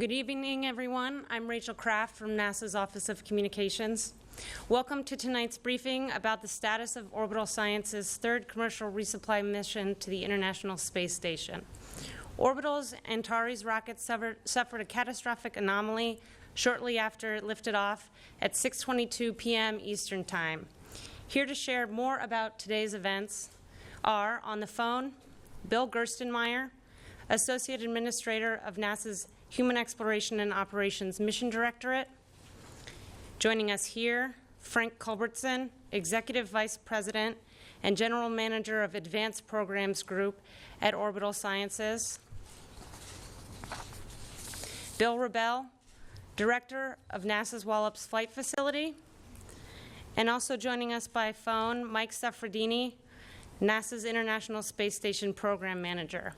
Good evening, everyone. I'm Rachel Kraft from NASA's Office of Communications. Welcome to tonight's briefing about the status of Orbital Science's third commercial resupply mission to the International Space Station. Orbital's Antares rocket suffered a catastrophic anomaly shortly after it lifted off at 6:22 p.m. Eastern Time. Here to share more about today's events are, on the phone, Bill Gerstenmaier, Associate Administrator of NASA's Human Exploration and Operations Mission Directorate. Joining us here, Frank Culbertson, Executive Vice President and General Manager of Advanced Programs Group at Orbital Sciences. Bill Rebell, Director of NASA's Wallops Flight Facility. And also joining us by phone, Mike Staffredini, NASA's International Space Station Program Manager.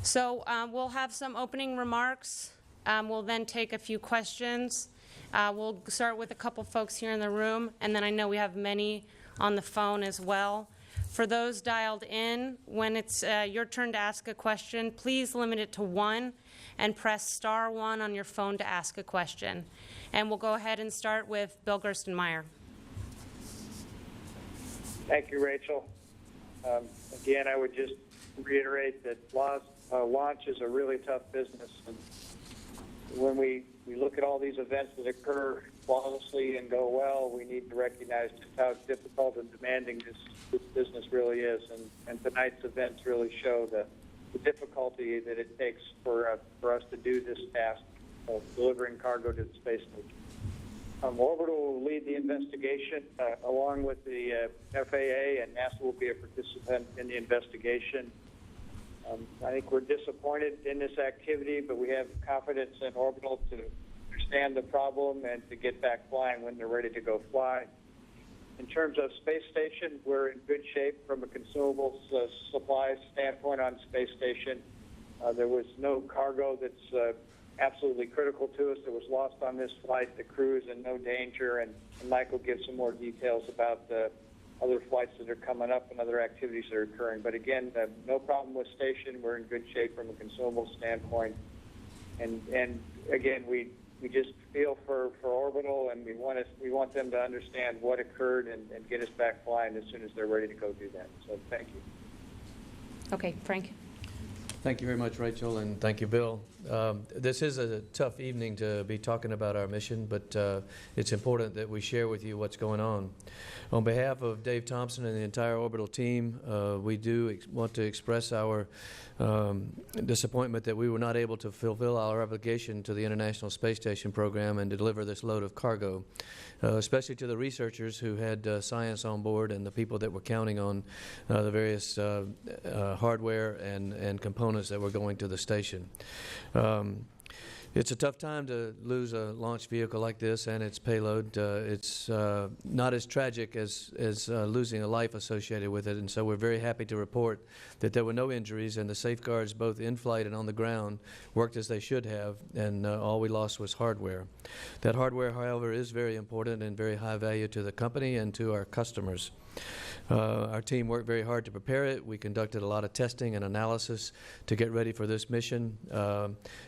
So we'll have some opening remarks. We'll then take a few questions. We'll start with a couple folks here in the room, and then I know we have many on the phone as well. For those dialed in, when it's your turn to ask a question, please limit it to one and press *1 on your phone to ask a question. And we'll go ahead and start with Bill Gerstenmaier. Thank you, Rachel. Again, I would just reiterate that launch is a really tough business. And when we look at all these events that occur flawlessly and go well, we need to recognize just how difficult and demanding this business really is. And tonight's events really show the difficulty that it takes for us to do this task of delivering cargo to the space station. Orbital will lead the investigation along with the FAA, and NASA will be a participant in the investigation. I think we're disappointed in this activity, but we have confidence in Orbital to understand the problem and to get back flying when they're ready to go fly. In terms of space station, we're in good shape from a consumables supply standpoint on space station. There was no cargo that's absolutely critical to us that was lost on this flight. The crew is in no danger, and Mike will give some more details about the other flights that are coming up and other activities that are occurring. But again, no problem with station. We're in good shape from a consumable standpoint. And again, we just feel for Orbital, and we want them to understand what occurred and get us back flying as soon as they're ready to go do that. So thank you. Okay, Frank. Thank you very much, Rachel, and thank you, Bill. This is a tough evening to be talking about our mission, but it's important that we share with you what's going on. On behalf of Dave Thompson and the entire Orbital team, we do want to express our disappointment that we were not able to fulfill our obligation to the International Space Station program and deliver this load of cargo, especially to the researchers who had science on board and the people that were counting on the various hardware and components that were going to the station. It's a tough time to lose a launch vehicle like this and its payload. It's not as tragic as losing a life associated with it, and so we're very happy to report that there were no injuries and the safeguards both in flight and on the ground worked as they should have, and all we lost was hardware. That hardware, however, is very important and very high value to the company and to our customers. Our team worked very hard to prepare it. We conducted a lot of testing and analysis to get ready for this mission.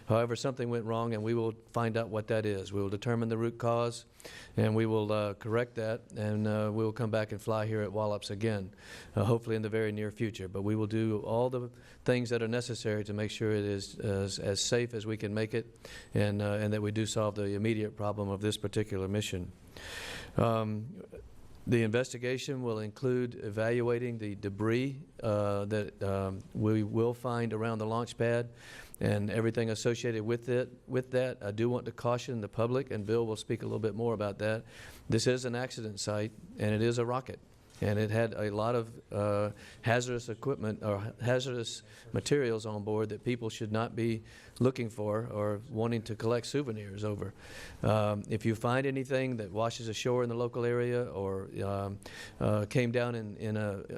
However, something went wrong, and we will find out what that is. We will determine the root cause, and we will correct that, and we will come back and fly here at Wallops again, hopefully in the very near future. But we will do all the things that are necessary to make sure it is as safe as we can make it, and that we do solve the immediate problem of this particular mission. The investigation will include evaluating the debris that we will find around the launch pad and everything associated with it. With that, I do want to caution the public, and Bill will speak a little bit more about that. This is an accident site, and it is a rocket. And it had a lot of hazardous equipment or hazardous materials on board that people should not be looking for or wanting to collect souvenirs over. If you find anything that washes ashore in the local area or came down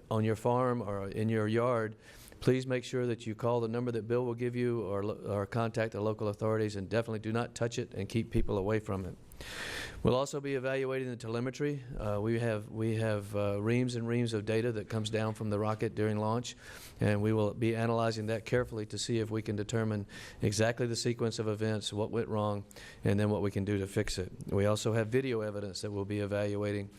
on your farm or in your yard, please make sure that you call the number that Bill will give you or contact the local authorities, and definitely do not touch it and keep people away from it. We'll also be evaluating the telemetry. We have reams and reams of data that comes down from the rocket during launch, and we will be analyzing that carefully to see if we can determine exactly the sequence of events, what went wrong, and then what we can do to fix it. We also have video evidence that we'll be evaluating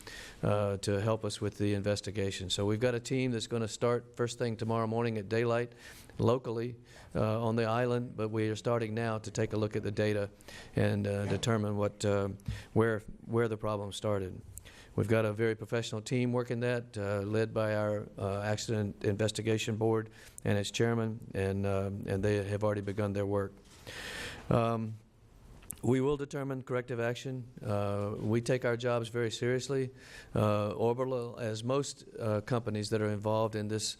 to help us with the investigation. So we've got a team that's going to start first thing tomorrow morning at daylight locally on the island, but we are starting now to take a look at the data and determine where the problem started. We've got a very professional team working that, led by our Accident Investigation Board and its chairman, and they have already begun their work. We will determine corrective action. We take our jobs very seriously. Orbital, as most companies that are involved in this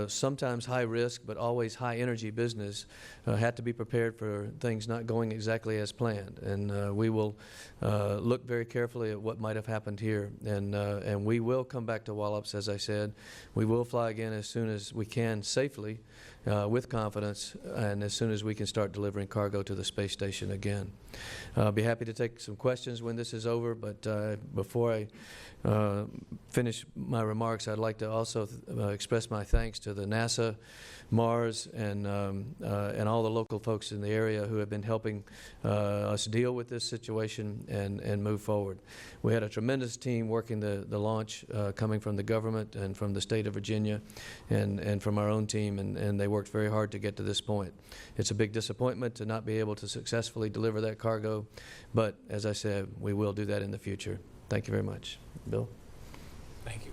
sometimes high risk but always high energy business, had to be prepared for things not going exactly as planned. And we will look very carefully at what might have happened here. And we will come back to Wallops, as I said. We will fly again as soon as we can safely, with confidence, and as soon as we can start delivering cargo to the space station again. I'll be happy to take some questions when this is over, but before I finish my remarks, I'd like to also express my thanks to the NASA, Mars, and all the local folks in the area who have been helping us deal with this situation and move forward. We had a tremendous team working the launch, coming from the government and from the state of Virginia and from our own team, and they worked very hard to get to this point. It's a big disappointment to not be able to successfully deliver that cargo, but as I said, we will do that in the future. Thank you very much. Bill? Thank you.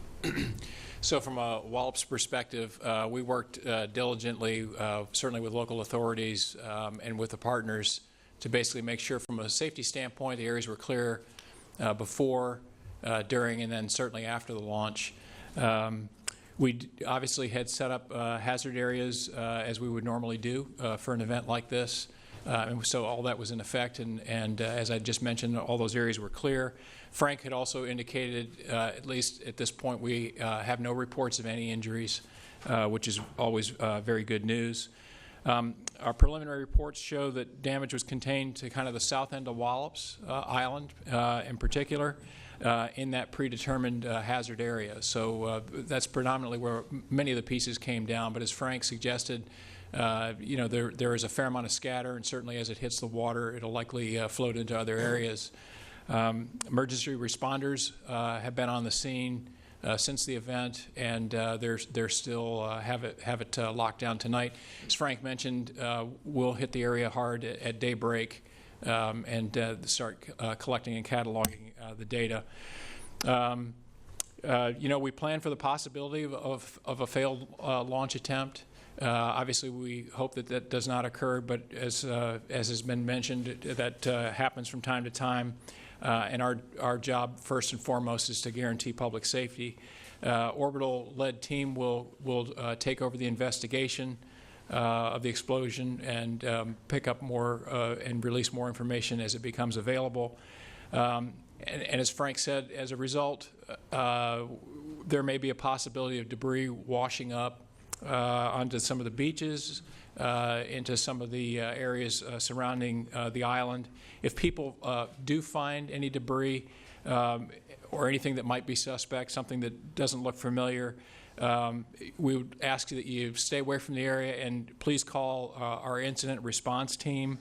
So from a Wallops perspective, we worked diligently, certainly with local authorities and with the partners, to basically make sure from a safety standpoint the areas were clear before, during, and then certainly after the launch. We obviously had set up hazard areas as we would normally do for an event like this. And so all that was in effect, and as I just mentioned, all those areas were clear. Frank had also indicated, at least at this point, we have no reports of any injuries, which is always very good news. Our preliminary reports show that damage was contained to kind of the south end of Wallops Island in particular, in that predetermined hazard area. So that's predominantly where many of the pieces came down, but as Frank suggested, you know, there is a fair amount of scatter, and certainly as it hits the water, it'll likely float into other areas. Emergency responders have been on the scene since the event, and they're still have it locked down tonight. As Frank mentioned, we'll hit the area hard at daybreak and start collecting and cataloging the data. You know, we plan for the possibility of a failed launch attempt. Obviously, we hope that that does not occur, but as has been mentioned, that happens from time to time. And our job, first and foremost, is to guarantee public safety. Orbital-led team will take over the investigation of the explosion and pick up more and release more information as it becomes available. And as Frank said, as a result, there may be a possibility of debris washing up onto some of the beaches, into some of the areas surrounding the island. If people do find any debris or anything that might be suspect, something that doesn't look familiar, we would ask that you stay away from the area and please call our incident response team.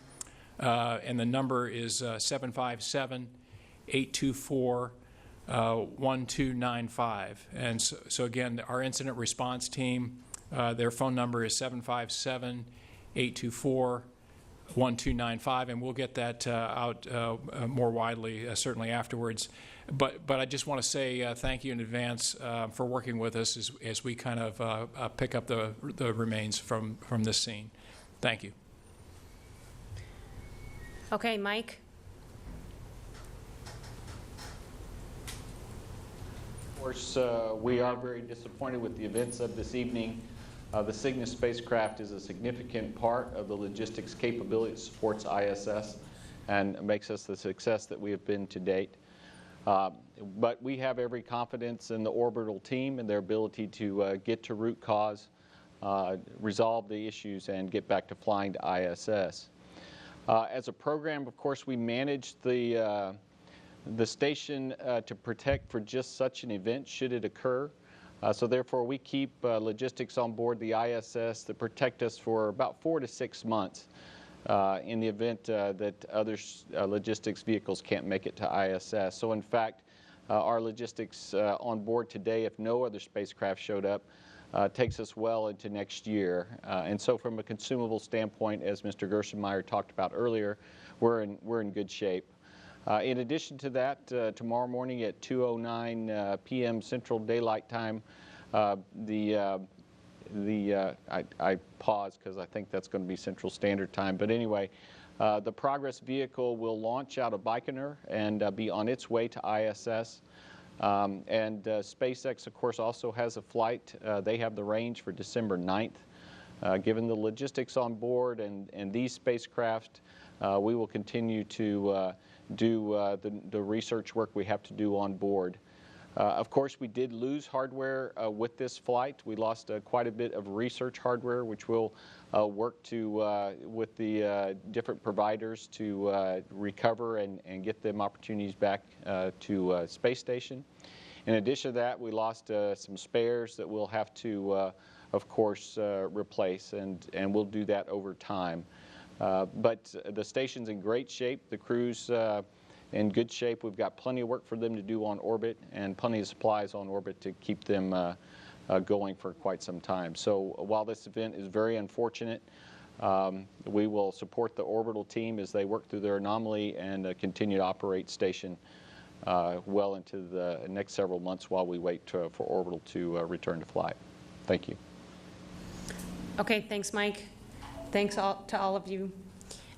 And the number is 757-824-1295. And so again, our incident response team, their phone number is 757-824-1295, and we'll get that out more widely, certainly afterwards. But I just want to say thank you in advance for working with us as we kind of pick up the remains from this scene. Thank you. Okay, Mike. Of course, we are very disappointed with the events of this evening. The Cygnus spacecraft is a significant part of the logistics capability that supports ISS and makes us the success that we have been to date. But we have every confidence in the Orbital team and their ability to get to root cause, resolve the issues, and get back to flying to ISS. As a program, of course, we manage the the station to protect for just such an event should it occur. So therefore, we keep logistics on board the ISS that protect us for about 4 to 6 months in the event that other logistics vehicles can't make it to ISS. So in fact, our logistics on board today, if no other spacecraft showed up, takes us well into next year. And so from a consumable standpoint, as Mr. Gerstenmaier talked about earlier, we're in good shape. In addition to that, tomorrow morning at 2:09 p.m. Central Daylight Time, I pause because I think that's going to be Central Standard Time. But anyway, the Progress vehicle will launch out of Baikonur and be on its way to ISS. And SpaceX, of course, also has a flight. They have the range for December 9th. Given the logistics on board and these spacecraft, we will continue to do the research work we have to do on board. Of course, we did lose hardware with this flight. We lost quite a bit of research hardware, which we'll work to with the different providers to recover and get them opportunities back to space station. In addition to that, we lost some spares that we'll have to, of course, replace, and we'll do that over time. But the station's in great shape. The crew's in good shape. We've got plenty of work for them to do on orbit and plenty of supplies on orbit to keep them going for quite some time. So while this event is very unfortunate, we will support the orbital team as they work through their anomaly and continue to operate station well into the next several months while we wait for orbital to return to flight. Thank you. Okay, thanks, Mike. Thanks to all of you.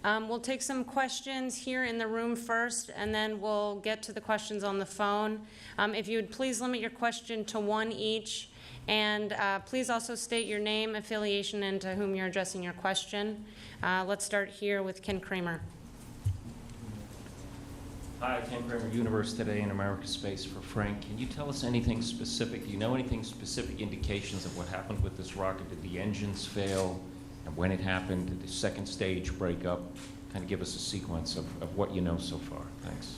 We'll take some questions here in the room first, and then we'll get to the questions on the phone. If you would please limit your question to one each, and please also state your name, affiliation, and to whom you're addressing your question. Let's start here with Ken Kramer. Hi, Ken Kramer, Universe Today and America Space for Frank. Can you tell us anything specific? Do you know anything specific indications of what happened with this rocket? Did the engines fail? And when it happened? Did the second stage break up? Kind of give us a sequence of what you know so far. Thanks.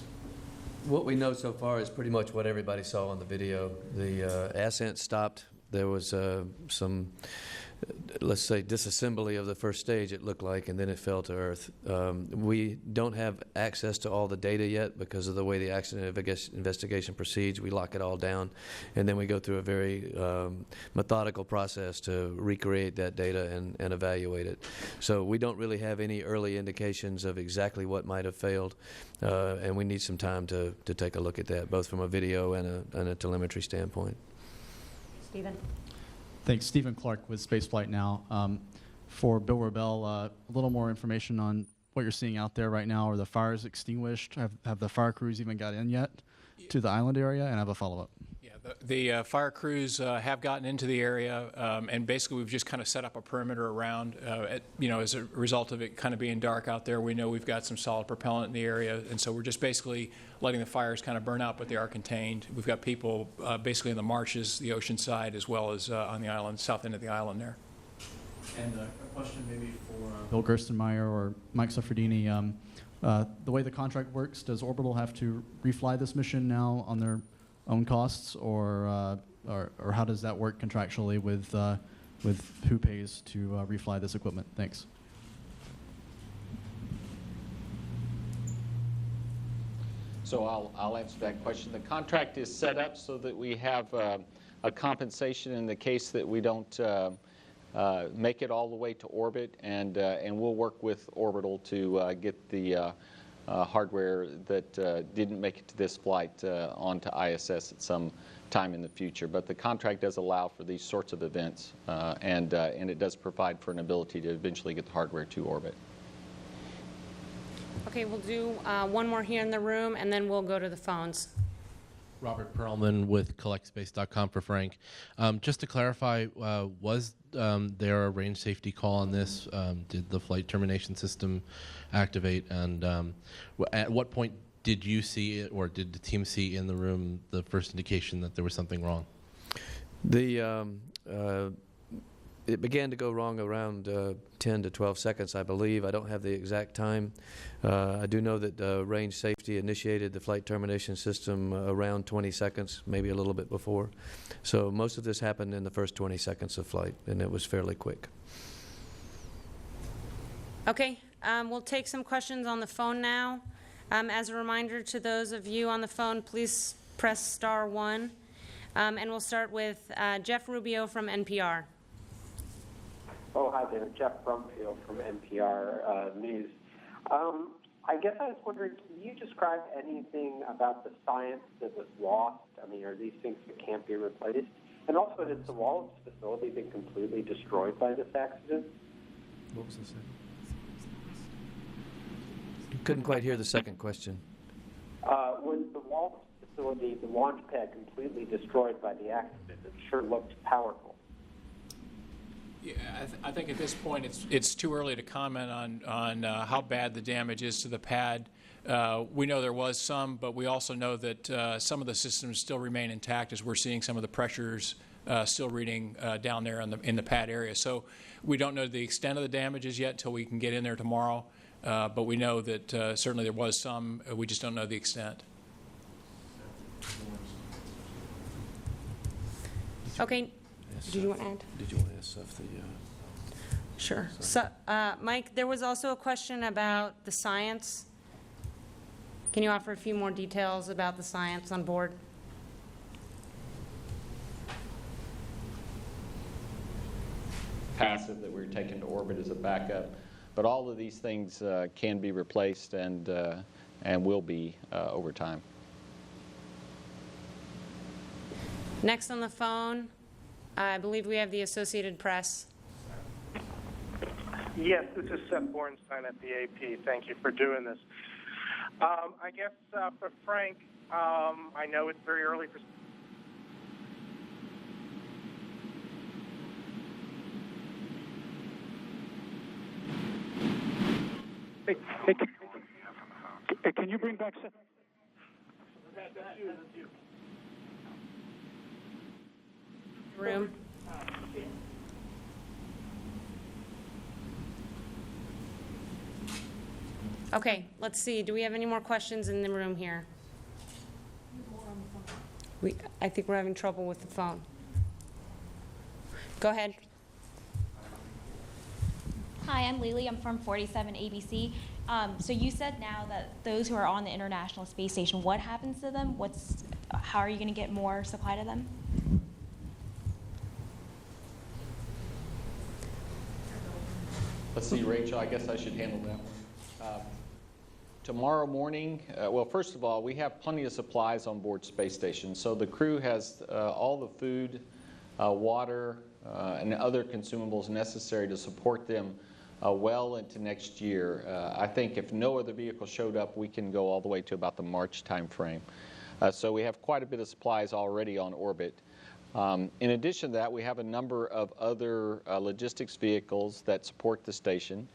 What we know so far is pretty much what everybody saw on the video. The ascent stopped. There was some, let's say, disassembly of the first stage, it looked like, and then it fell to Earth. We don't have access to all the data yet because of the way the accident investigation proceeds. We lock it all down, and then we go through a very methodical process to recreate that data and evaluate it. So we don't really have any early indications of exactly what might have failed, and we need some time to take a look at that, both from a video and a telemetry standpoint. Stephen. Thanks. Stephen Clark with Spaceflight Now. For Bill Rebell, a little more information on what you're seeing out there right now. Are the fires extinguished? Have the fire crews even got in yet to the island area? And I have a follow-up. Yeah, the fire crews have gotten into the area, and basically we've just kind of set up a perimeter around. As a result of it kind of being dark out there, we know we've got some solid propellant in the area, and so we're just basically letting the fires kind of burn out, but they are contained. We've got people basically in the marshes, the ocean side, as well as on the island, south end of the island there. And a question maybe for Bill Gerstenmaier or Mike Suffredini. The way the contract works, does Orbital have to refly this mission now on their own costs, or how does that work contractually with who pays to refly this equipment? Thanks. So I'll answer that question. The contract is set up so that we have a compensation in the case that we don't make it all the way to orbit, and we'll work with Orbital to get the hardware that didn't make it to this flight onto ISS at some time in the future. But the contract does allow for these sorts of events, and it does provide for an ability to eventually get the hardware to orbit. Okay, we'll do one more here in the room, and then we'll go to the phones. Robert Perlman with CollectSpace.com for Frank. Just to clarify, was there a range safety call on this? Did the flight termination system activate? And at what point did you see it, or did the team see in the room the first indication that there was something wrong? The It began to go wrong around 10 to 12 seconds, I believe. I don't have the exact time. I do know that range safety initiated the flight termination system around 20 seconds, maybe a little bit before. So most of this happened in the first 20 seconds of flight, and it was fairly quick. Okay, we'll take some questions on the phone now. As a reminder to those of you on the phone, please press star 1. And we'll start with Jeff Rubio from NPR. Oh, hi there. Jeff Brumfield from NPR News. I guess I was wondering, can you describe anything about the science that was lost? I mean, are these things that can't be replaced? And also, has the Wallops facility been completely destroyed by this accident? What was the second? Couldn't quite hear the second question. Was the Wallops facility, the launch pad, completely destroyed by the accident? It sure looked powerful. Yeah, I think at this point it's too early to comment on how bad the damage is to the pad. We know there was some, but we also know that some of the systems still remain intact as we're seeing some of the pressures still reading down there in the pad area. So we don't know the extent of the damages yet until we can get in there tomorrow, but we know that certainly there was some. We just don't know the extent. Okay, did you want to add? Did you want to ask Seth the... Sure. So, Mike, there was also a question about the science. Can you offer a few more details about the science on board? Passive that we're taking to orbit as a backup. But all of these things can be replaced and will be over time. Next on the phone, I believe we have the Associated Press. Yes, this is Seth Bornstein at the AP. Thank you for doing this. I guess for Frank, I know it's very early for... Hey, can you bring back... That's you. Room. Okay, let's see. Do we have any more questions in the room here? I think we're having trouble with the phone. Go ahead. Hi, I'm Lily. I'm from 47 ABC. So you said now that those who are on the International Space Station, what happens to them? How are you going to get more supply to them? Let's see, Rachel, I guess I should handle that one. Tomorrow morning, well, first of all, we have plenty of supplies on board space station. So the crew has all the food, water, and other consumables necessary to support them well into next year. I think if no other vehicle showed up, we can go all the way to about the March time frame. So we have quite a bit of supplies already on orbit. In addition to that, we have a number of other logistics vehicles that support the station.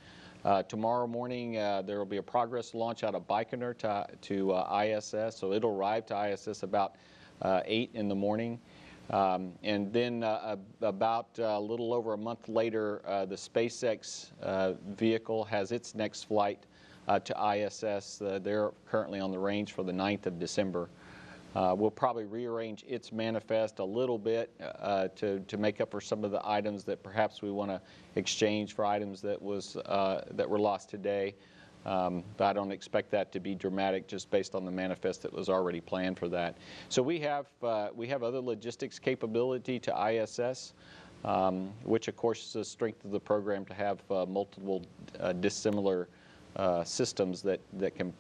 Tomorrow morning, there will be a progress launch out of Baikonur to ISS, so it'll arrive to ISS about 8 in the morning. And then about a little over a month later, the SpaceX vehicle has its next flight to ISS. They're currently on the range for the 9th of December. We'll probably rearrange its manifest a little bit to make up for some of the items that perhaps we want to exchange for items that were lost today. But I don't expect that to be dramatic just based on the manifest that was already planned for that. So we have other logistics capability to ISS, which of course is the strength of the program to have multiple dissimilar systems that can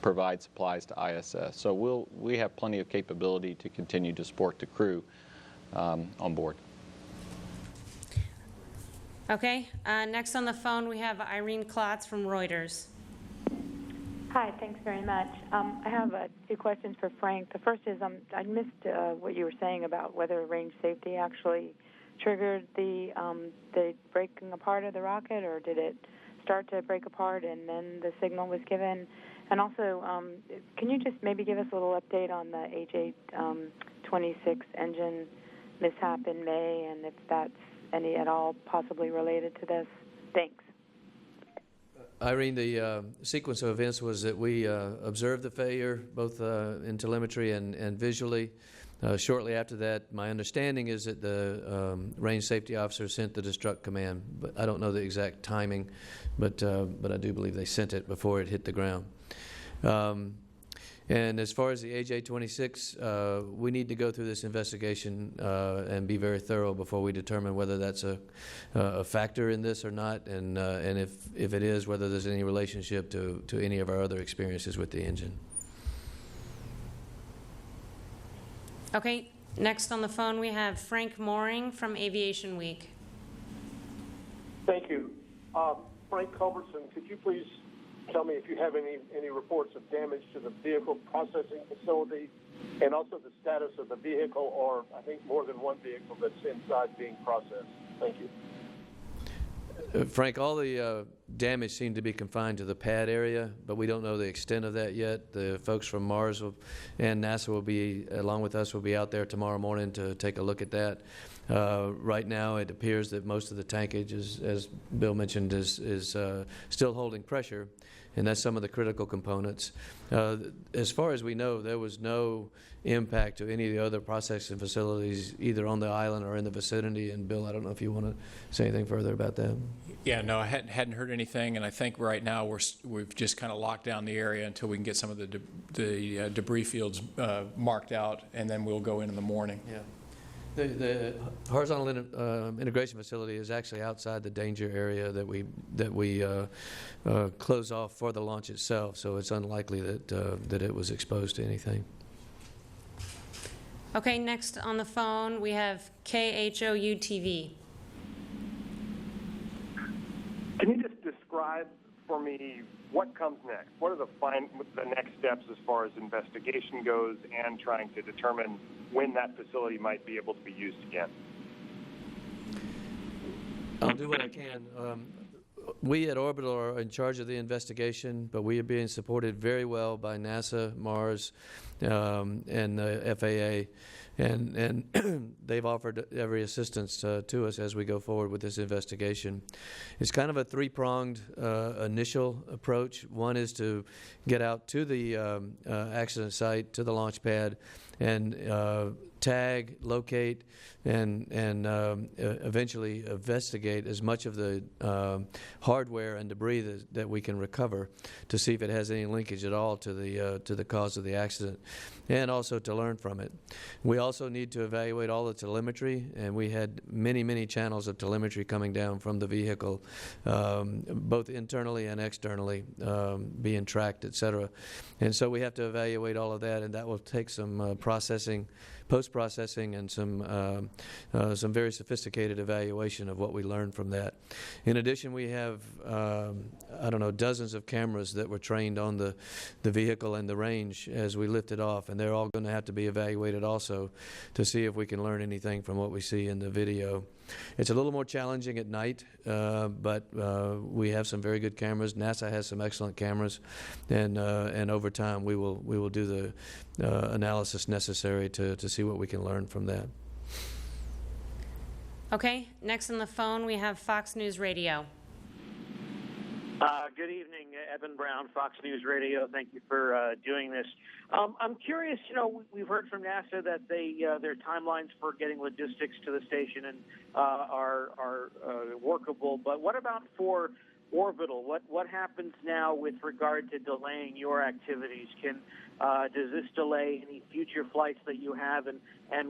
provide supplies to ISS. So we have plenty of capability to continue to support the crew on board. Okay, next on the phone we have Irene Klotz from Reuters. Hi, thanks very much. I have two questions for Frank. The first is I missed what you were saying about whether range safety actually triggered the breaking apart of the rocket, or did it start to break apart and then the signal was given? And also, can you just maybe give us a little update on the H826 engine mishap in May, and if that's any at all possibly related to this? Thanks. Irene, the sequence of events was that we observed the failure both in telemetry and visually. Shortly after that, my understanding is that the range safety officer sent the destruct command, but I don't know the exact timing, but I do believe they sent it before it hit the ground. And as far as the AJ-26, we need to go through this investigation and be very thorough before we determine whether that's a factor in this or not, and if it is, whether there's any relationship to any of our other experiences with the engine. Okay, next on the phone we have Frank Mooring from Aviation Week. Thank you. Frank Culbertson, could you please tell me if you have any reports of damage to the vehicle processing facility and also the status of the vehicle, or I think more than one vehicle that's inside being processed? Thank you. Frank, all the damage seemed to be confined to the pad area, but we don't know the extent of that yet. The folks from Mars and NASA will be, along with us, will be out there tomorrow morning to take a look at that. Right now, it appears that most of the tankage, as Bill mentioned, is still holding pressure, and that's some of the critical components. As far as we know, there was no impact to any of the other processing facilities, either on the island or in the vicinity. And Bill, I don't know if you want to say anything further about that. Yeah, no, I hadn't heard anything, and I think right now we've just kind of locked down the area until we can get some of the debris fields marked out, and then we'll go in the morning. Yeah. The horizontal integration facility is actually outside the danger area that we close off for the launch itself, so it's unlikely that it was exposed to anything. Okay, next on the phone we have KHOU-TV. Can you just describe for me what comes next? What are the next steps as far as investigation goes and trying to determine when that facility might be able to be used again? I'll do what I can. We at Orbital are in charge of the investigation, but we are being supported very well by NASA, Mars, and the FAA, and they've offered every assistance to us as we go forward with this investigation. It's kind of a three-pronged initial approach. One is to get out to the accident site, to the launch pad, and tag, locate, and eventually investigate as much of the hardware and debris that we can recover to see if it has any linkage at all to the cause of the accident, and also to learn from it. We also need to evaluate all the telemetry, and we had many channels of telemetry coming down from the vehicle, both internally and externally, being tracked, etc. And so we have to evaluate all of that, and that will take some post-processing, and some very sophisticated evaluation of what we learned from that. In addition, we have, dozens of cameras that were trained on the vehicle and the range as we lift it off, and they're all going to have to be evaluated also to see if we can learn anything from what we see in the video. It's a little more challenging at night, but we have some very good cameras. NASA has some excellent cameras, and over time we will do the analysis necessary to see what we can learn from that. Okay, next on the phone we have Fox News Radio. Good evening, Evan Brown, Fox News Radio. Thank you for doing this. I'm curious, we've heard from NASA that their timelines for getting logistics to the station are workable, but what about for Orbital? What happens now with regard to delaying your activities? Does this delay any future flights that you have, and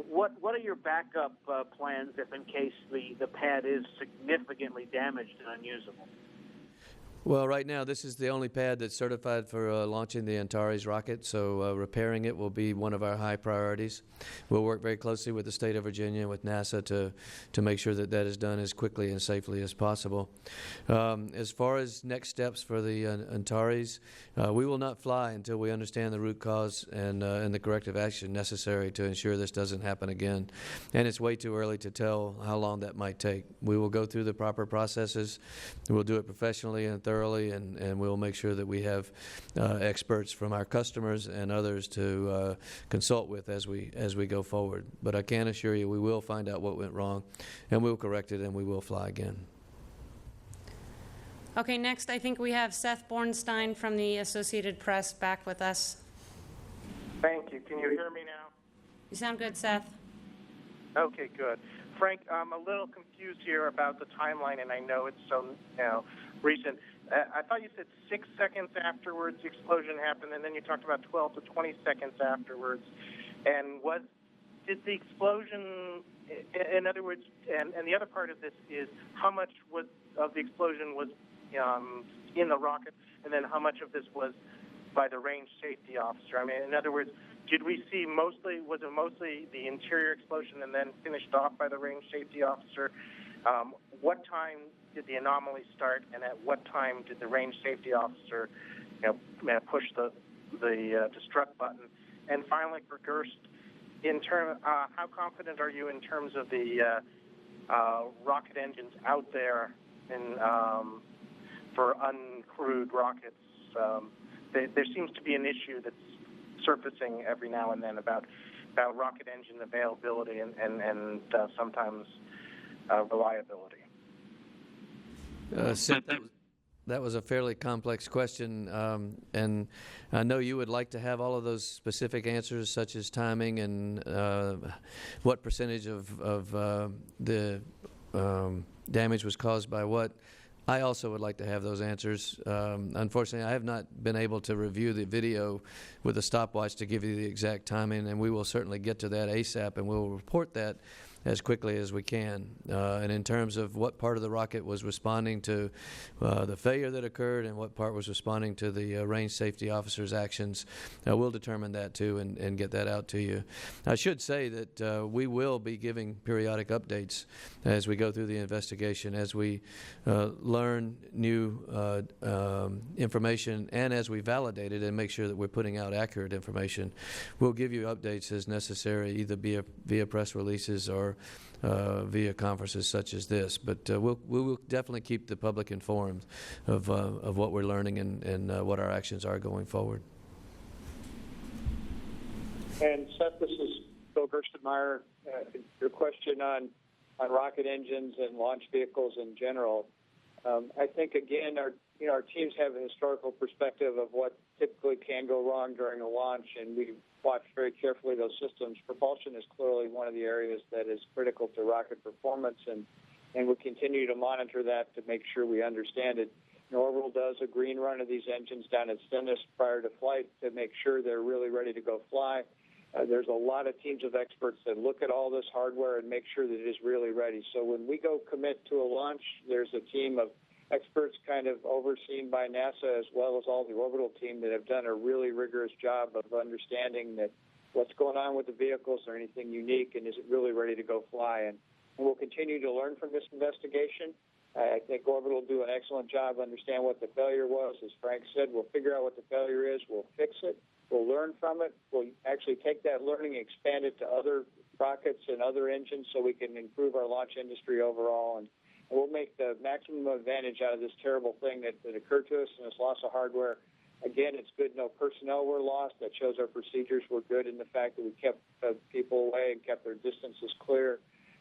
what are your backup plans if in case the pad is significantly damaged and unusable? Well, right now, this is the only pad that's certified for launching the Antares rocket, so repairing it will be one of our high priorities. We'll work very closely with the state of Virginia and with NASA to make sure that is done as quickly and safely as possible. As far as next steps for the Antares, we will not fly until we understand the root cause and the corrective action necessary to ensure this doesn't happen again. And it's way too early to tell how long that might take. We will go through the proper processes. We'll do it professionally and thoroughly thoroughly, and we'll make sure that we have experts from our customers and others to consult with as we go forward. But I can assure you we will find out what went wrong, and we'll correct it, and we will fly again. Okay, next I think we have Seth Bornstein from the Associated Press back with us. Thank you. Can you hear me now? You sound good, Seth. Okay, good. Frank, I'm a little confused here about the timeline, and I know it's so recent. I thought you said 6 seconds afterwards the explosion happened, and then you talked about 12 to 20 seconds afterwards. And did the explosion, in other words, and the other part of this is how much of the explosion was in the rocket, and then how much of this was by the range safety officer? I mean, in other words, was it mostly the interior explosion and then finished off by the range safety officer? What time did the anomaly start, and at what time did the range safety officer push the destruct button? And finally, for Gerst, how confident are you in terms of the rocket engines out there for uncrewed rockets? There seems to be an issue that's surfacing every now and then about rocket engine availability and sometimes reliability. Sid, that was a fairly complex question, and I know you would like to have all of those specific answers, such as timing and what percentage of the damage was caused by what. I also would like to have those answers. Unfortunately, I have not been able to review the video with a stopwatch to give you the exact timing, and we will certainly get to that ASAP, and we'll report that as quickly as we can. And in terms of what part of the rocket was responding to the failure that occurred and what part was responding to the range safety officer's actions, we'll determine that too and get that out to you. I should say that we will be giving periodic updates as we go through the investigation, as we learn new information, and as we validate it and make sure that we're putting out accurate information. We'll give you updates as necessary, either via press releases or via conferences such as this. But we will definitely keep the public informed of what we're learning and what our actions are going forward. And Seth, this is Bill Gerstenmaier. Your question on rocket engines and launch vehicles in general. I think, again, our teams have a historical perspective of what typically can go wrong during a launch, and we watch very carefully those systems. Propulsion is clearly one of the areas that is critical to rocket performance, and we'll continue to monitor that to make sure we understand it. Orbital does a green run of these engines down at Stennis prior to flight to make sure they're really ready to go fly. There's a lot of teams of experts that look at all this hardware and make sure that it is really ready. So when we go commit to a launch, there's a team of experts kind of overseen by NASA as well as all the Orbital team that have done a really rigorous job of understanding that what's going on with the vehicles, or anything unique, and is it really ready to go fly. And we'll continue to learn from this investigation. I think Orbital will do an excellent job, understand what the failure was. As Frank said, we'll figure out what the failure is, we'll fix it, we'll learn from it, we'll actually take that learning and expand it to other rockets and other engines so we can improve our launch industry overall. And we'll make the maximum advantage out of this terrible thing that occurred to us and this loss of hardware. Again, it's good no personnel were lost. That shows our procedures were good in the fact that we kept people away and kept their distances clear.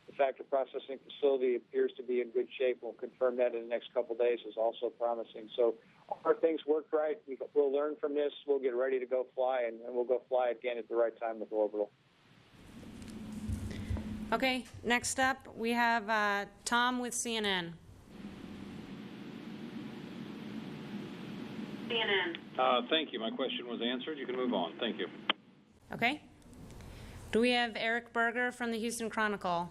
The factor processing facility appears to be in good shape. We'll confirm that in the next couple of days, is also promising. So our things worked right. We'll learn from this. We'll get ready to go fly, and we'll go fly again at the right time with Orbital. Okay, next up we have Tom with CNN. Thank you. My question was answered. You can move on. Thank you. Okay. Do we have Eric Berger from the Houston Chronicle?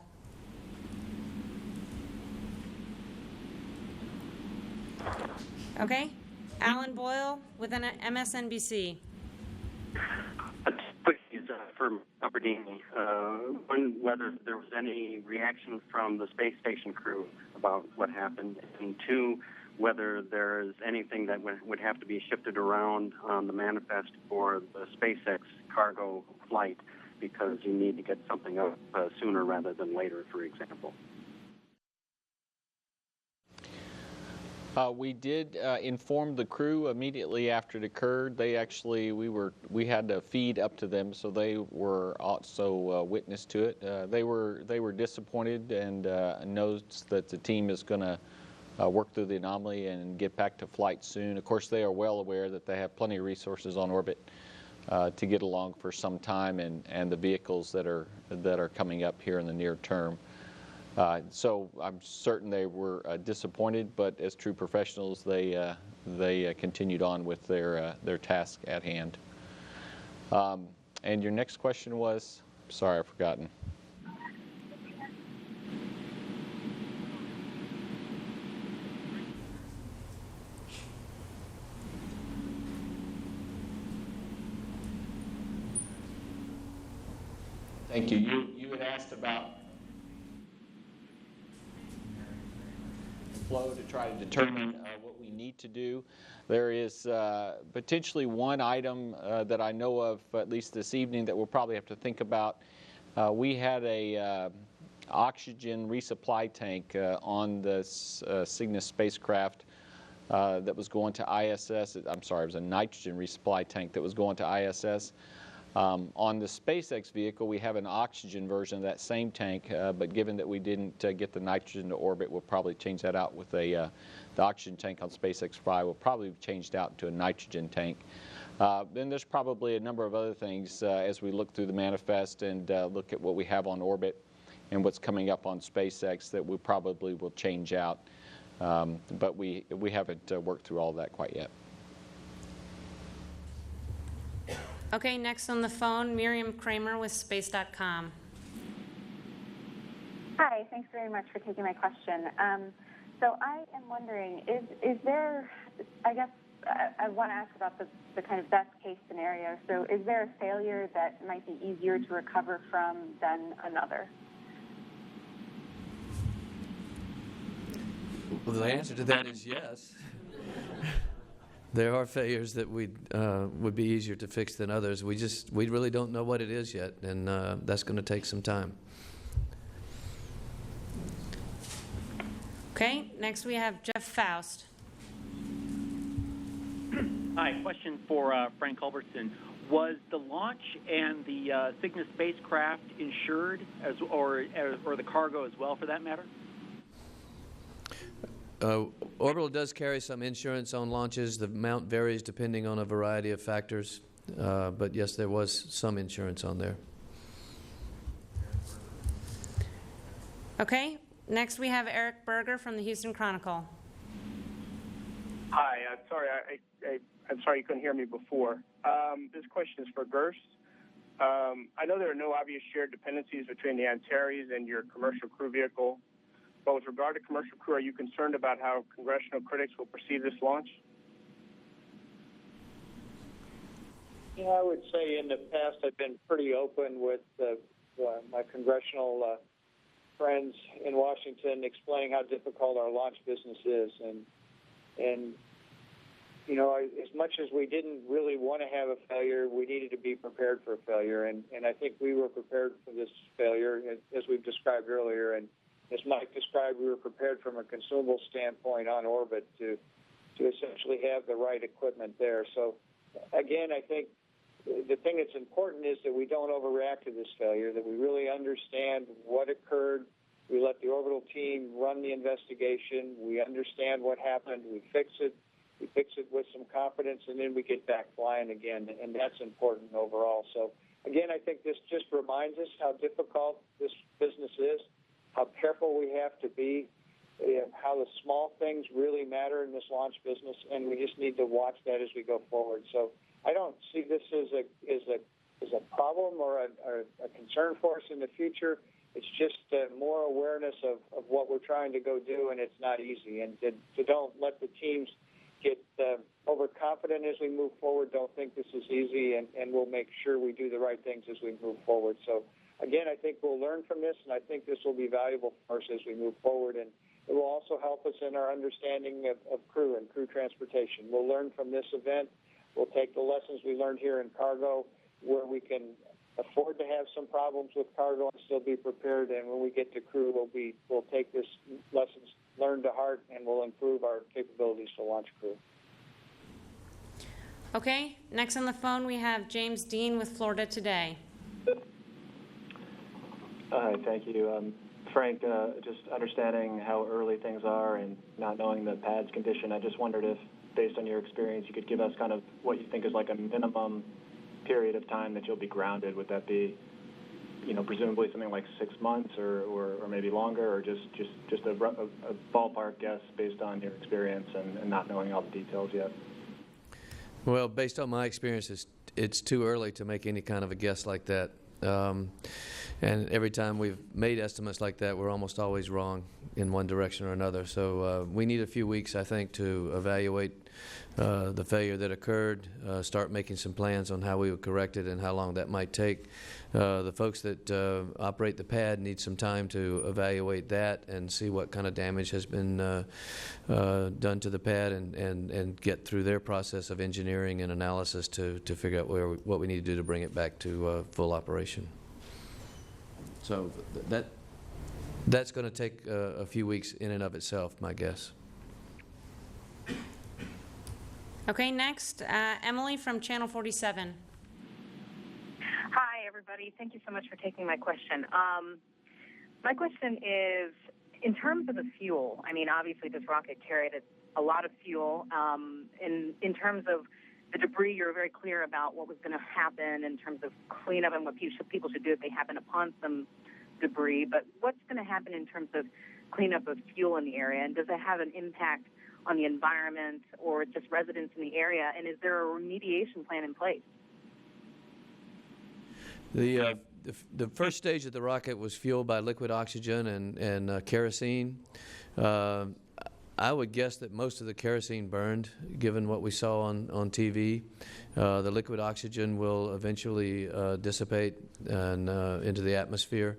Okay. Alan Boyle with an MSNBC. For Aberdeen, one, whether there was any reaction from the space station crew about what happened, and two, whether there's anything that would have to be shifted around on the manifest for the SpaceX cargo flight, because you need to get something up sooner rather than later, for example. We did inform the crew immediately after it occurred. They actually, we had to feed up to them, so they were also witness to it. They were disappointed and knows that the team is going to work through the anomaly and get back to flight soon. Of course, they are well aware that they have plenty of resources on orbit to get along for some time, and the vehicles that are coming up here in the near term. So I'm certain they were disappointed, but as true professionals, they continued on with their task at hand. And your next question was? Sorry, I've forgotten. Thank you. You had asked about flow to try to determine what we need to do. There is potentially one item that I know of, at least this evening, that we'll probably have to think about. We had a oxygen resupply tank on the Cygnus spacecraft that was going to ISS. I'm sorry, it was a nitrogen resupply tank that was going to ISS. On the SpaceX vehicle, we have an oxygen version of that same tank, but given that we didn't get the nitrogen to orbit, we'll probably change that out with the oxygen tank on SpaceX 5 will probably be changed out to a nitrogen tank. Then there's probably a number of other things as we look through the manifest and look at what we have on orbit and what's coming up on SpaceX that we probably will change out. But we haven't worked through all that quite yet. Okay, next on the phone, Miriam Kramer with Space.com. Hi, thanks very much for taking my question. So I am wondering, is there, I guess I want to ask about the kind of best case scenario. So is there a failure that might be easier to recover from than another? Well, the answer to that is yes. There are failures that would be easier to fix than others. We really don't know what it is yet, and that's going to take some time. Okay, next we have Jeff Faust. Hi, question for Frank Culbertson. Was the launch and the Cygnus spacecraft insured, or the cargo as well, for that matter? Orbital does carry some insurance on launches. The amount varies depending on a variety of factors, but yes, there was some insurance on there. Okay, next we have Eric Berger from the Houston Chronicle. Hi, I'm sorry you couldn't hear me before. This question is for Gerst. I know there are no obvious shared dependencies between the Antares and your commercial crew vehicle. But with regard to commercial crew, are you concerned about how congressional critics will perceive this launch? Yeah, I would say in the past I've been pretty open with my congressional friends in Washington, explaining how difficult our launch business is, and you know, as much as we didn't really want to have a failure, we needed to be prepared for a failure, and I think we were prepared for this failure, as we've described earlier, and as Mike described, we were prepared from a consumable standpoint on orbit to essentially have the right equipment there. So, again, I think the thing that's important is that we don't overreact to this failure, that we really understand what occurred. We let the orbital team run the investigation. We understand what happened. We fix it. We fix it with some confidence, and then we get back flying again, and that's important overall. So, again, I think this just reminds us how difficult this business is, how careful we have to be, how the small things really matter in this launch business, and we just need to watch that as we go forward. So I don't see this as a problem or a concern for us in the future. It's just more awareness of what we're trying to go do, and it's not easy. And to don't let the teams get overconfident as we move forward. Don't think this is easy, and we'll make sure we do the right things as we move forward. So, again, I think we'll learn from this, and I think this will be valuable for us as we move forward. And it will also help us in our understanding of crew and crew transportation. We'll learn from this event. We'll take the lessons we learned here in cargo, where we can afford to have some problems with cargo and still be prepared. And when we get to crew, we'll take this lessons learned to heart and will improve our capabilities to launch crew. Okay, next on the phone we have James Dean with Florida Today. Hi, thank you. Frank, just understanding how early things are and not knowing the pad's condition, I just wondered if, based on your experience, you could give us kind of what you think is like a minimum period of time that you'll be grounded. Would that be, presumably something like 6 months or maybe longer, or just a ballpark guess based on your experience and not knowing all the details yet? Well, based on my experience, it's too early to make any kind of a guess like that. And every time we've made estimates like that, we're almost always wrong in one direction or another. So we need a few weeks, I think, to evaluate the failure that occurred, start making some plans on how we would correct it and how long that might take. The folks that operate the pad need some time to evaluate that and see what kind of damage has been done to the pad and get through their process of engineering and analysis to figure out what we need to do to bring it back to full operation. So that's going to take a few weeks in and of itself, my guess. Okay, next, Emily from Channel 47. Hi, everybody. Thank you so much for taking my question. My question is, in terms of the fuel, I mean, obviously this rocket carried a lot of fuel. In terms of the debris, you're very clear about what was going to happen in terms of cleanup and what people should do if they happen upon some debris. But what's going to happen in terms of cleanup of fuel in the area? And does it have an impact on the environment or just residents in the area? And is there a remediation plan in place? The first stage of the rocket was fueled by liquid oxygen and kerosene. I would guess that most of the kerosene burned, given what we saw on TV. The liquid oxygen will eventually dissipate and into the atmosphere.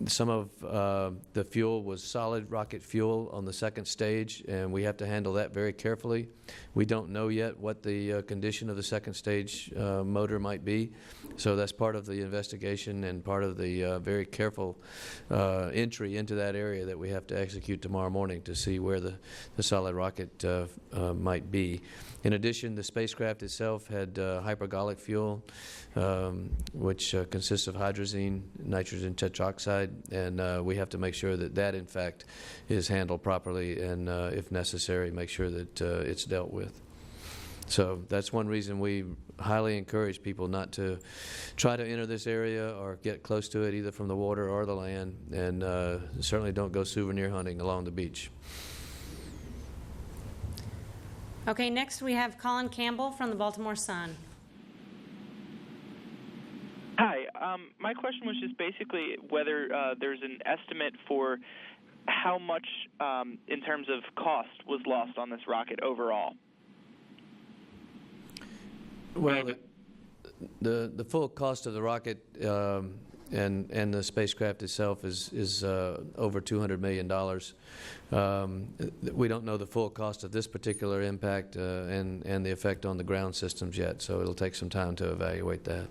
Some of the fuel was solid rocket fuel on the second stage, and we have to handle that very carefully. We don't know yet what the condition of the second stage motor might be, so that's part of the investigation and part of the very careful entry into that area that we have to execute tomorrow morning to see where the solid rocket might be. In addition, the spacecraft itself had hypergolic fuel, which consists of hydrazine, nitrogen tetroxide, and we have to make sure that that, in fact, is handled properly and, if necessary, make sure that it's dealt with. So that's one reason we highly encourage people not to try to enter this area or get close to it, either from the water or the land, and certainly don't go souvenir hunting along the beach. Okay, next we have Colin Campbell from the Baltimore Sun. Hi, my question was just basically whether there's an estimate for how much, in terms of cost, was lost on this rocket overall. Well, the full cost of the rocket and the spacecraft itself is over $200 million. We don't know the full cost of this particular impact and the effect on the ground systems yet, so it'll take some time to evaluate that.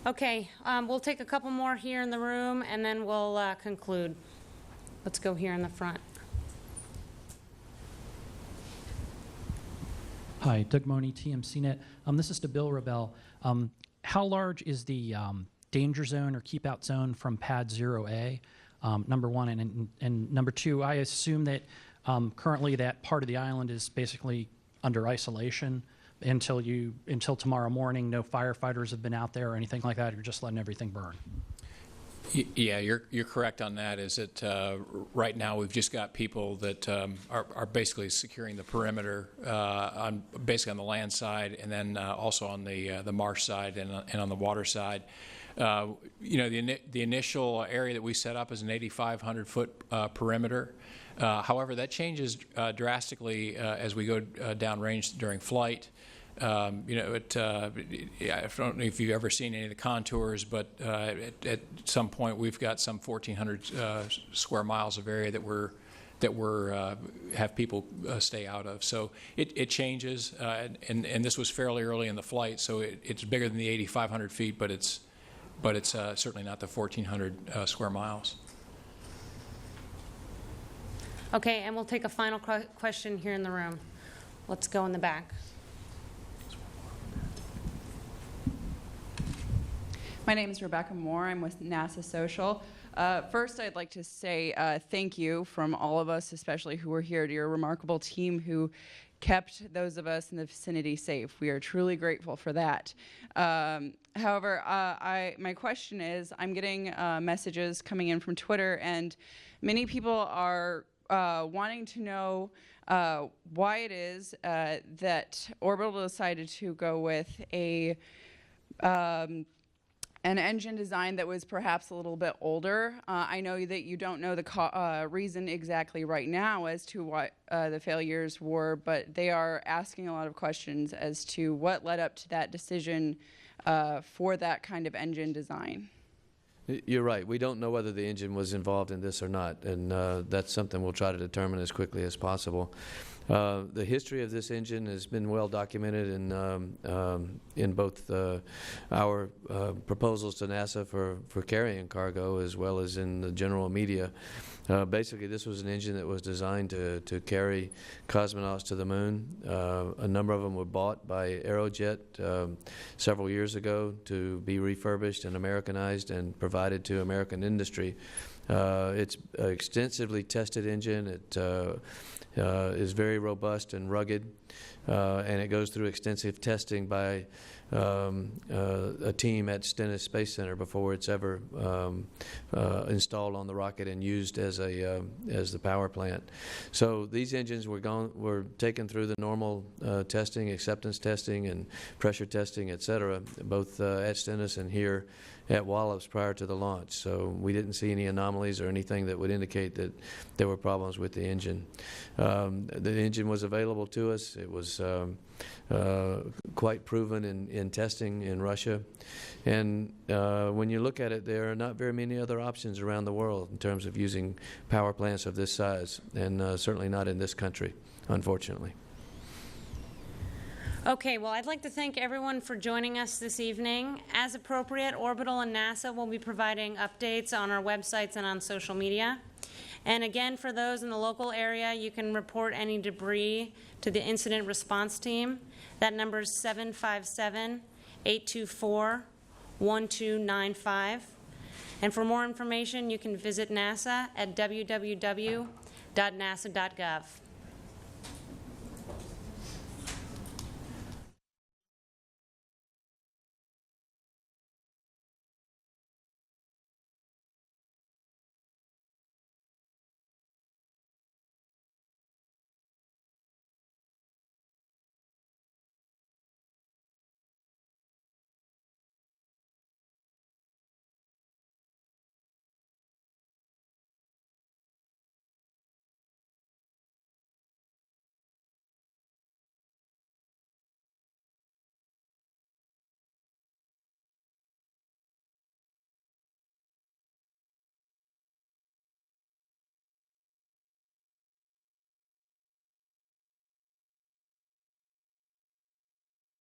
Okay, we'll take a couple more here in the room, and then we'll conclude. Let's go here in the front. Hi, Doug Money, TMCnet. This is to Bill Rebell. How large is the danger zone or keep out zone from pad 0A, number one? And number two, I assume that currently that part of the island is basically under isolation until tomorrow morning. No firefighters have been out there or anything like that. You're just letting everything burn. Yeah, you're correct on that. Is that right now we've just got people that are basically securing the perimeter basically on the land side, and then also on the marsh side and on the water side. The initial area that we set up is an 8,500 foot perimeter. However, that changes drastically as we go downrange during flight. I don't know if you've ever seen any of the contours, but at some point we've got some 1,400 square miles of area that we're have people stay out of. So it changes, and this was fairly early in the flight, so it's bigger than the 8,500 feet, but but it's certainly not the 1,400 square miles. Okay, and we'll take a final question here in the room. Let's go in the back. My name is Rebecca Moore. I'm with NASA Social. First, I'd like to say thank you from all of us, especially who were here, to your remarkable team who kept those of us in the vicinity safe. We are truly grateful for that. However, my question is, I'm getting messages coming in from Twitter, and many people are wanting to know why it is that Orbital decided to go with an engine design that was perhaps a little bit older. I know that you don't know the reason exactly right now as to what the failures were, but they are asking a lot of questions as to what led up to that decision for that kind of engine design. You're right. We don't know whether the engine was involved in this or not, and that's something we'll try to determine as quickly as possible. The history of this engine has been well documented in both our proposals to NASA for carrying cargo, as well as in the general media. Basically, this was an engine that was designed to carry cosmonauts to the moon. A number of them were bought by Aerojet several years ago to be refurbished and Americanized and provided to American industry. It's an extensively tested engine. It is very robust and rugged, and it goes through extensive testing by a team at Stennis Space Center before it's ever installed on the rocket and used as the power plant. So these engines were taken through the normal testing, acceptance testing, and pressure testing, etc., both at Stennis and here at Wallops prior to the launch. So we didn't see any anomalies or anything that would indicate that there were problems with the engine. The engine was available to us. It was quite proven in testing in Russia. And when you look at it, there are not very many other options around the world in terms of using power plants of this size, and certainly not in this country, unfortunately. Okay, well, I'd like to thank everyone for joining us this evening. As appropriate, Orbital and NASA will be providing updates on our websites and on social media. And again, for those in the local area, you can report any debris to the incident response team. That number is 757-824-1295. And for more information, you can visit NASA at www.nasa.gov.